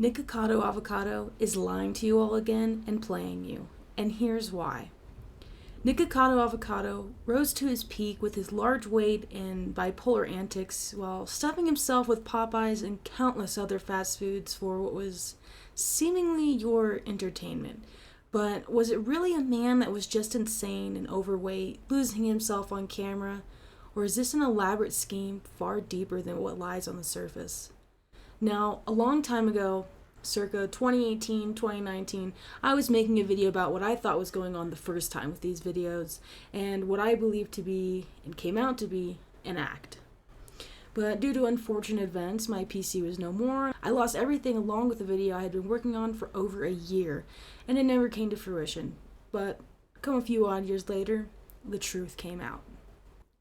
Nikocado Avocado is lying to you all again and playing you, and here's why. Nikocado Avocado rose to his peak with his large weight and bipolar antics while stuffing himself with Popeyes and countless other fast foods for what was seemingly your entertainment. But was it really a man that was just insane and overweight, losing himself on camera? Or is this an elaborate scheme far deeper than what lies on the surface? Now, a long time ago, circa 2018, 2019, I was making a video about what I thought was going on the first time with these videos and what I believed to be, and came out to be, an act. But due to unfortunate events, my PC was no more. I lost everything along with the video I had been working on for over a year, and it never came to fruition. But come a few odd years later, the truth came out.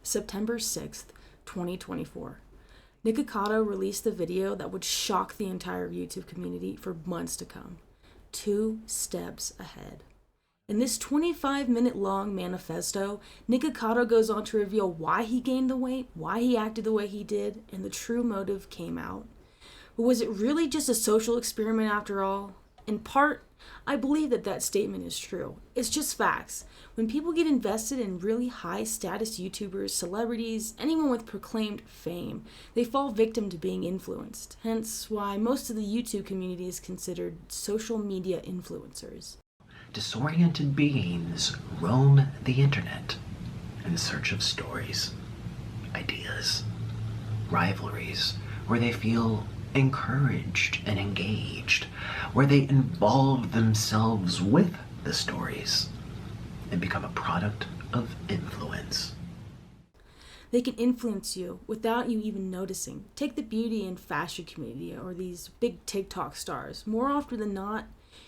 September 6th, 2024. Nikocado released the video that would shock the entire YouTube community for months to come. 2 steps ahead. In this 25-minute long manifesto, Nikocado goes on to reveal why he gained the weight, why he acted the way he did, and the true motive came out. But was it really just a social experiment after all? In part, I believe that statement is true. It's just facts. When people get invested in really high-status YouTubers, celebrities, anyone with proclaimed fame, they fall victim to being influenced. Hence why most of the YouTube community is considered social media influencers. Disoriented beings roam the internet in search of stories, ideas, rivalries, where they feel encouraged and engaged, where they involve themselves with the stories and become a product of influence. They can influence you without you even noticing. Take the beauty and fashion community or these big TikTok stars. More often than not,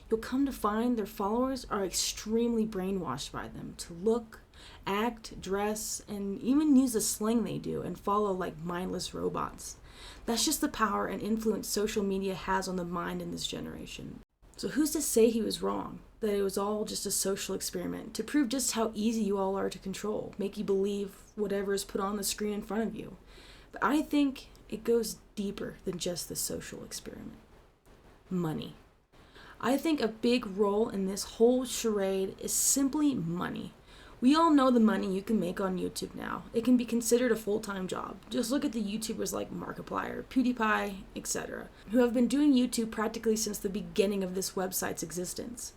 you'll come to find their followers are extremely brainwashed by them to look, act, dress, and even use the slang they do and follow like mindless robots. That's just the power and influence social media has on the mind in this generation. So who's to say he was wrong? That it was all just a social experiment to prove just how easy you all are to control, make you believe whatever is put on the screen in front of you. But I think it goes deeper than just the social experiment. Money. I think a big role in this whole charade is simply money. We all know the money you can make on YouTube now. It can be considered a full-time job. Just look at the YouTubers like Markiplier, PewDiePie, etc., who have been doing YouTube practically since the beginning of this website's existence.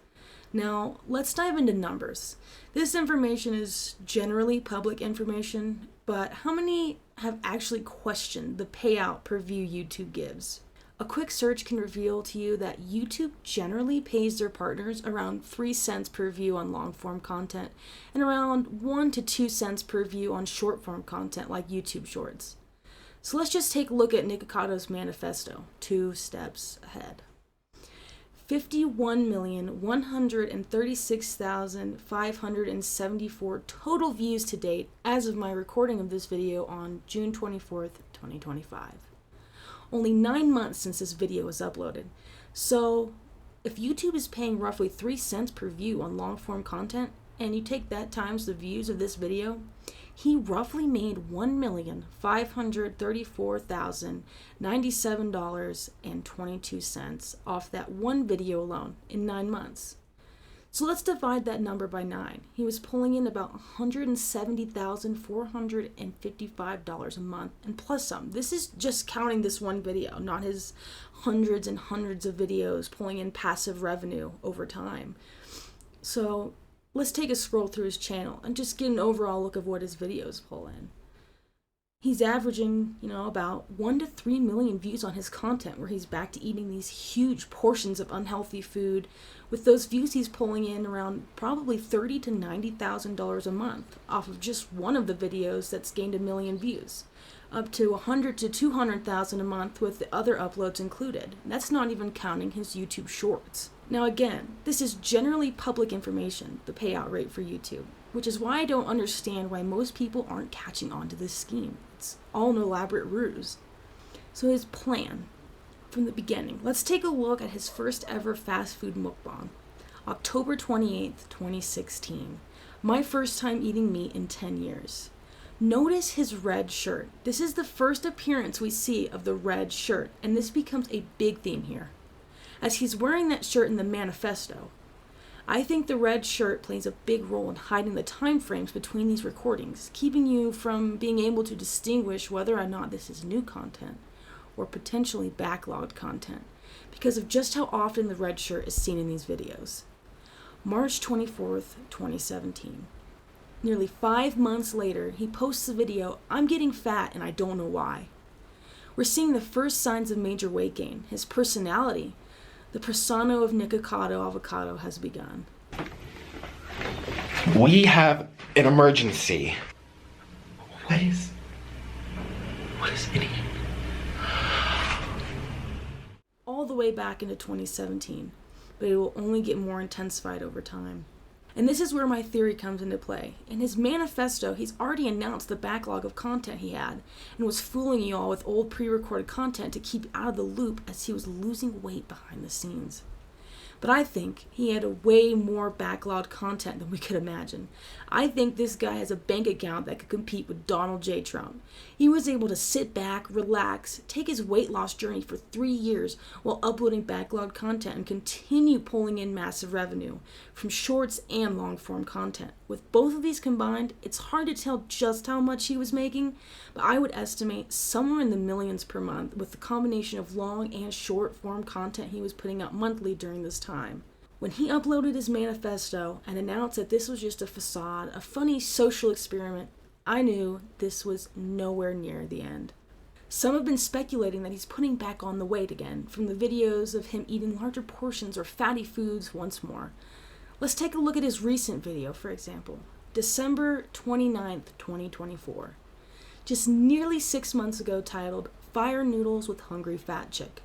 Now, let's dive into numbers. This information is generally public information, but how many have actually questioned the payout per view YouTube gives? A quick search can reveal to you that YouTube generally pays their partners around 3 cents per view on long-form content and around 1 to 2 cents per view on short-form content like YouTube Shorts. So let's just take a look at Nikocado's manifesto, 2 steps ahead. 51,136,574 total views to date as of my recording of this video on June 24th, 2025. Only 9 months since this video was uploaded. So if YouTube is paying roughly 3 cents per view on long-form content, and you take that times the views of this video, he roughly made $1,534,097.22 off that one video alone in 9 months. So let's divide that number by 9. He was pulling in about $170,455 a month and plus some. This is just counting this one video, not his hundreds and hundreds of videos pulling in passive revenue over time. So let's take a scroll through his channel and just get an overall look of what his videos pull in. He's averaging, about 1 to 3 million views on his content where he's back to eating these huge portions of unhealthy food. With those views, he's pulling in around probably $30,000 to $90,000 a month off of just one of the videos that's gained 1 million views, up to $100,000 to $200,000 a month with the other uploads included. That's not even counting his YouTube Shorts. Now again, this is generally public information, the payout rate for YouTube, which is why I don't understand why most people aren't catching on to this scheme. It's all an elaborate ruse. So his plan, from the beginning, let's take a look at his first ever fast food mukbang, October 28th, 2016. My first time eating meat in 10 years. Notice his red shirt. This is the first appearance we see of the red shirt, and this becomes a big theme here. as he's wearing that shirt in the manifesto. I think the red shirt plays a big role in hiding the time frames between these recordings, keeping you from being able to distinguish whether or not this is new content or potentially backlogged content, because of just how often the red shirt is seen in these videos. March 24th, 2017. Nearly 5 months later, he posts the video, "I'm getting fat and I don't know why." We're seeing the first signs of major weight gain. His personality, the persona of Nikocado Avocado, has begun. We have an emergency. What is it? All the way back into 2017, but it will only get more intensified over time. And this is where my theory comes into play. In his manifesto, he's already announced the backlog of content he had and was fooling you all with old pre-recorded content to keep out of the loop as he was losing weight behind the scenes. But I think he had a way more backlogged content than we could imagine. I think this guy has a bank account that could compete with Donald J. Trump. He was able to sit back, relax, take his weight loss journey for 3 years while uploading backlogged content and continue pulling in massive revenue from shorts and long-form content. With both of these combined, it's hard to tell just how much he was making, but I would estimate somewhere in the millions per month with the combination of long and short-form content he was putting out monthly during this time. When he uploaded his manifesto and announced that this was just a facade, a funny social experiment, I knew this was nowhere near the end. Some have been speculating that he's putting back on the weight again from the videos of him eating larger portions or fatty foods once more. Let's take a look at his recent video, for example. December 29th, 2024. Just nearly 6 months ago, titled "Fire Noodles with Hungry Fat Chick."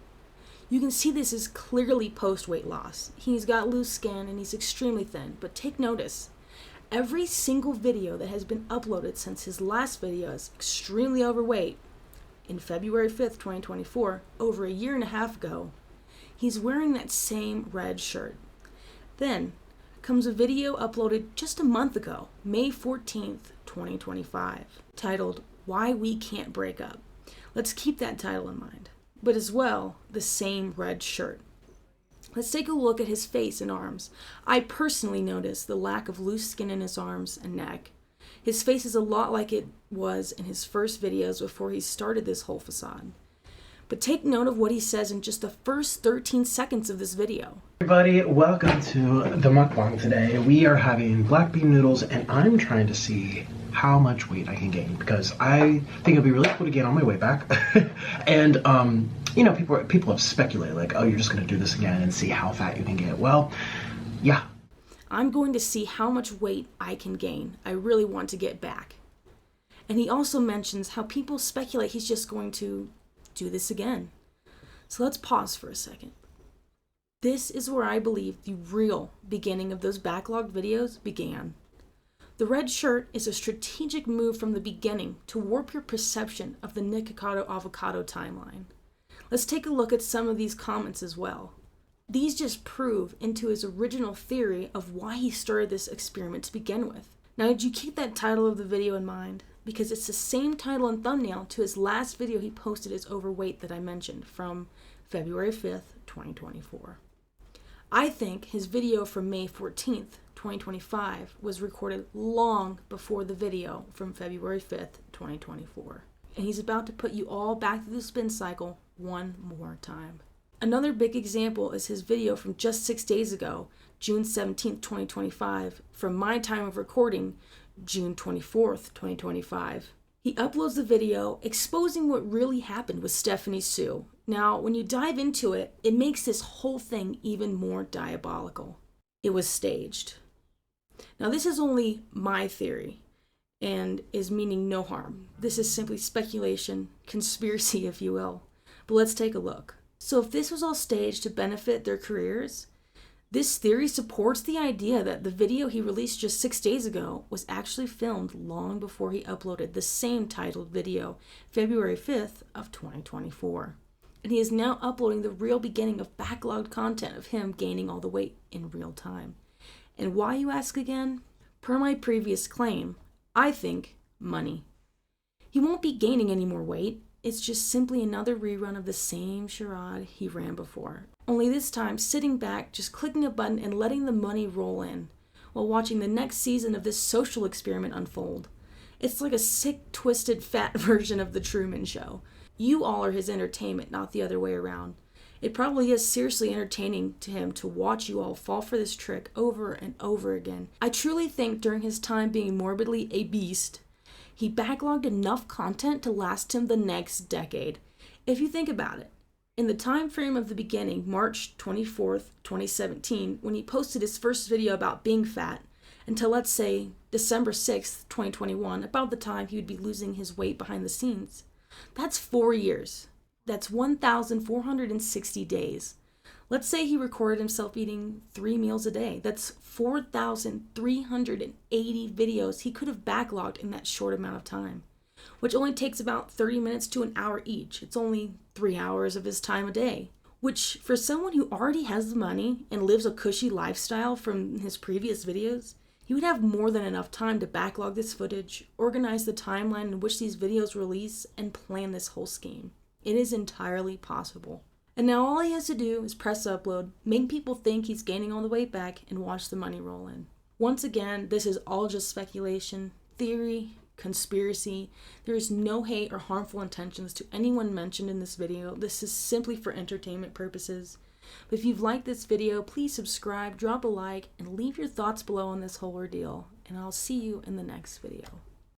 You can see this is clearly post-weight loss. He's got loose skin and he's extremely thin, but take notice. Every single video that has been uploaded since his last video is extremely overweight. In February 5th, 2024, over a year and a half ago, he's wearing that same red shirt. Then comes a video uploaded just a month ago, May 14th, 2025, titled "Why We Can't Break Up." Let's keep that title in mind. But as well, the same red shirt. Let's take a look at his face and arms. I personally noticed the lack of loose skin in his arms and neck. His face is a lot like it was in his first videos before he started this whole facade. But take note of what he says in just the first 13 seconds of this video. Everybody, welcome to the mukbang today. We are having black bean noodles and I'm trying to see how much weight I can gain because I think it'd be really cool to get on my way back. And you know, people have speculated like, oh, you're just gonna do this again and see how fat you can get. Well, yeah. I'm going to see how much weight I can gain. I really want to get back. And he also mentions how people speculate he's just going to do this again. So let's pause for a second. This is where I believe the real beginning of those backlogged videos began. The red shirt is a strategic move from the beginning to warp your perception of the Nikocado Avocado timeline. Let's take a look at some of these comments as well. These just prove into his original theory of why he started this experiment to begin with. Now, did you keep that title of the video in mind? Because it's the same title and thumbnail to his last video he posted as overweight that I mentioned from February 5th, 2024. I think his video from May 14th, 2025 was recorded long before the video from February 5th, 2024. And he's about to put you all back through the spin cycle one more time. Another big example is his video from just 6 days ago, June 17th, 2025, from my time of recording, June 24th, 2025. He uploads the video exposing what really happened with Stephanie Sue. Now, when you dive into it, it makes this whole thing even more diabolical. It was staged. Now, this is only my theory and is meaning no harm. This is simply speculation, conspiracy, if you will. But let's take a look. So if this was all staged to benefit their careers, this theory supports the idea that the video he released just 6 days ago was actually filmed long before he uploaded the same titled video, February 5th of 2024. And he is now uploading the real beginning of backlogged content of him gaining all the weight in real time. And why, you ask again? Per my previous claim, I think money. He won't be gaining any more weight. It's just simply another rerun of the same charade he ran before. Only this time, sitting back, just clicking a button and letting the money roll in, while watching the next season of this social experiment unfold. It's like a sick, twisted, fat version of The Truman Show. You all are his entertainment, not the other way around. It probably is seriously entertaining to him to watch you all fall for this trick over and over again. I truly think during his time being morbidly a beast, he backlogged enough content to last him the next decade. If you think about it, in the time frame of the beginning, March 24th, 2017, when he posted his first video about being fat, until let's say December 6th, 2021, about the time he would be losing his weight behind the scenes. That's 4 years. That's 1,460 days. Let's say he recorded himself eating 3 meals a day. That's 4,380 videos he could have backlogged in that short amount of time, which only takes about 30 minutes to an hour each. It's only 3 hours of his time a day, which for someone who already has the money and lives a cushy lifestyle from his previous videos, he would have more than enough time to backlog this footage, organize the timeline in which these videos release, and plan this whole scheme. It is entirely possible. And now all he has to do is press upload, make people think he's gaining all the weight back, and watch the money roll in. Once again, this is all just speculation, theory, conspiracy. There is no hate or harmful intentions to anyone mentioned in this video. This is simply for entertainment purposes. But if you've liked this video, please subscribe, drop a like, and leave your thoughts below on this whole ordeal. And I'll see you in the next video.